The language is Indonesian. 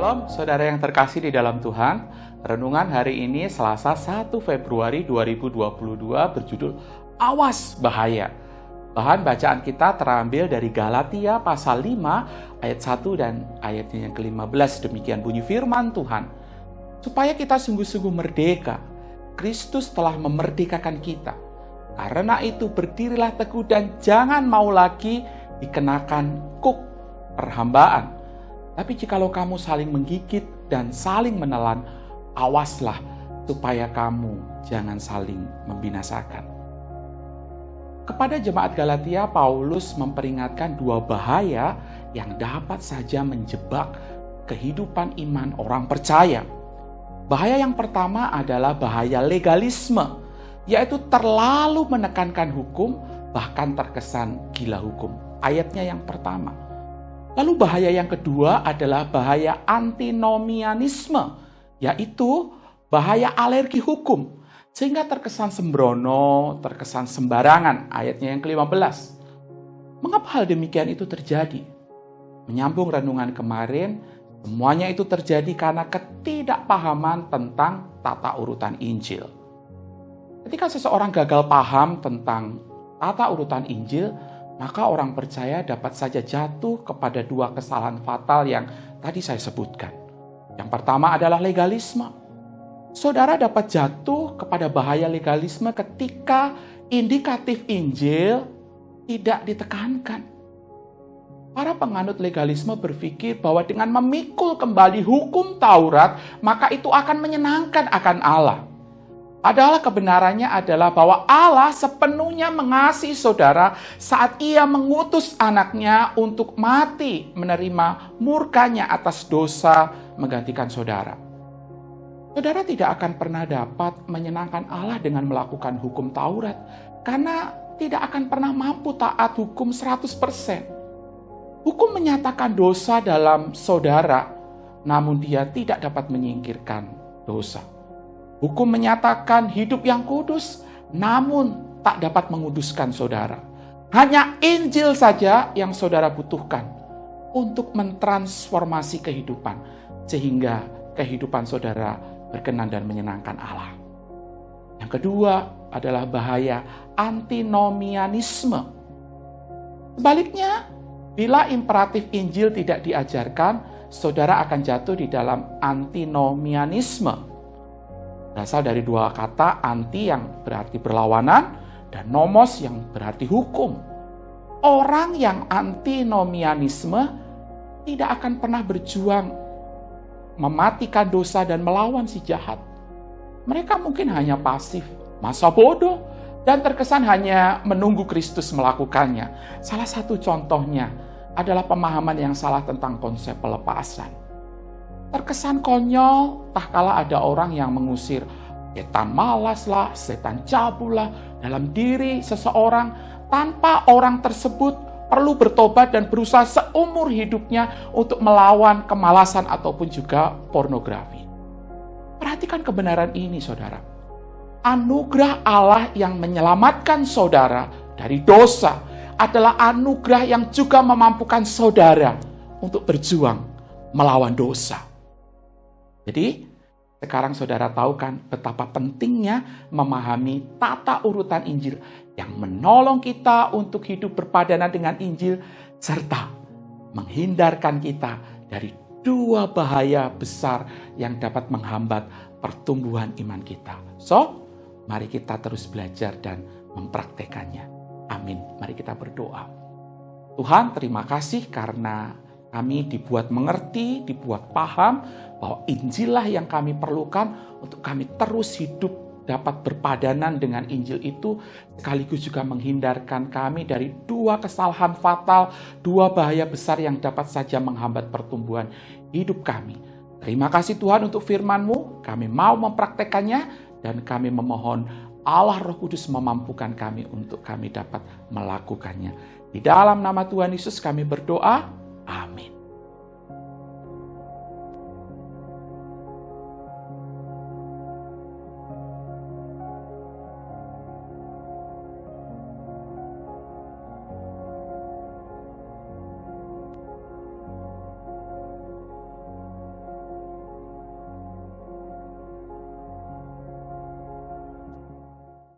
Shalom, saudara yang terkasih di dalam Tuhan. Renungan hari ini Selasa 1 Februari 2022 berjudul Awas Bahaya. Bahan bacaan kita terambil dari Galatia pasal 5 ayat 1 dan ayatnya yang ke-15. Demikian bunyi firman Tuhan. Supaya kita sungguh-sungguh merdeka, Kristus telah memerdekakan kita. Karena itu berdirilah teguh dan jangan mau lagi dikenakan kuk perhambaan. Tapi jikalau kamu saling menggigit dan saling menelan, awaslah supaya kamu jangan saling membinasakan. Kepada jemaat Galatia, Paulus memperingatkan dua bahaya yang dapat saja menjebak kehidupan iman orang percaya. Bahaya yang pertama adalah bahaya legalisme, yaitu terlalu menekankan hukum, bahkan terkesan gila hukum. Ayatnya yang pertama. Lalu bahaya yang kedua adalah bahaya antinomianisme, yaitu bahaya alergi hukum, sehingga terkesan sembrono, terkesan sembarangan. Ayatnya yang ke-15. Mengapa hal demikian itu terjadi? Menyambung renungan kemarin, semuanya itu terjadi karena ketidakpahaman tentang tata urutan Injil. Ketika seseorang gagal paham tentang tata urutan Injil, maka orang percaya dapat saja jatuh kepada dua kesalahan fatal yang tadi saya sebutkan. Yang pertama adalah legalisme. Saudara dapat jatuh kepada bahaya legalisme ketika indikatif Injil tidak ditekankan. Para penganut legalisme berpikir bahwa dengan memikul kembali hukum Taurat, maka itu akan menyenangkan akan Allah. Padahal kebenarannya adalah bahwa Allah sepenuhnya mengasihi saudara saat Ia mengutus anaknya untuk mati menerima murkanya atas dosa menggantikan saudara. Saudara tidak akan pernah dapat menyenangkan Allah dengan melakukan hukum Taurat karena tidak akan pernah mampu taat hukum 100%. Hukum menyatakan dosa dalam saudara, namun dia tidak dapat menyingkirkan dosa. Hukum menyatakan hidup yang kudus, namun tak dapat menguduskan saudara. Hanya Injil saja yang saudara butuhkan untuk mentransformasi kehidupan, sehingga kehidupan saudara berkenan dan menyenangkan Allah. Yang kedua adalah bahaya antinomianisme. Sebaliknya, bila imperatif Injil tidak diajarkan, saudara akan jatuh di dalam antinomianisme. Berasal dari dua kata, anti yang berarti berlawanan dan nomos yang berarti hukum. Orang yang antinomianisme tidak akan pernah berjuang mematikan dosa dan melawan si jahat. Mereka mungkin hanya pasif, masa bodoh, dan terkesan hanya menunggu Kristus melakukannya. Salah satu contohnya adalah pemahaman yang salah tentang konsep pelepasan. Terkesan konyol, tak kala ada orang yang mengusir setan malas lah, setan cabul lah dalam diri seseorang tanpa orang tersebut perlu bertobat dan berusaha seumur hidupnya untuk melawan kemalasan ataupun juga pornografi. Perhatikan kebenaran ini, saudara. Anugerah Allah yang menyelamatkan saudara dari dosa adalah anugerah yang juga memampukan saudara untuk berjuang melawan dosa. Jadi, sekarang saudara tahu kan betapa pentingnya memahami tata urutan Injil yang menolong kita untuk hidup berpadanan dengan Injil serta menghindarkan kita dari dua bahaya besar yang dapat menghambat pertumbuhan iman kita. So, mari kita terus belajar dan mempraktekannya. Amin. Mari kita berdoa. Tuhan, terima kasih karena kami dibuat mengerti, dibuat paham bahwa Injil-lah yang kami perlukan untuk kami terus hidup dapat berpadanan dengan Injil itu, sekaligus juga menghindarkan kami dari dua kesalahan fatal, dua bahaya besar yang dapat saja menghambat pertumbuhan hidup kami. Terima kasih Tuhan untuk firman-Mu, kami mau mempraktekannya dan kami memohon Allah Roh Kudus memampukan kami untuk kami dapat melakukannya. Di dalam nama Tuhan Yesus kami berdoa. Amin.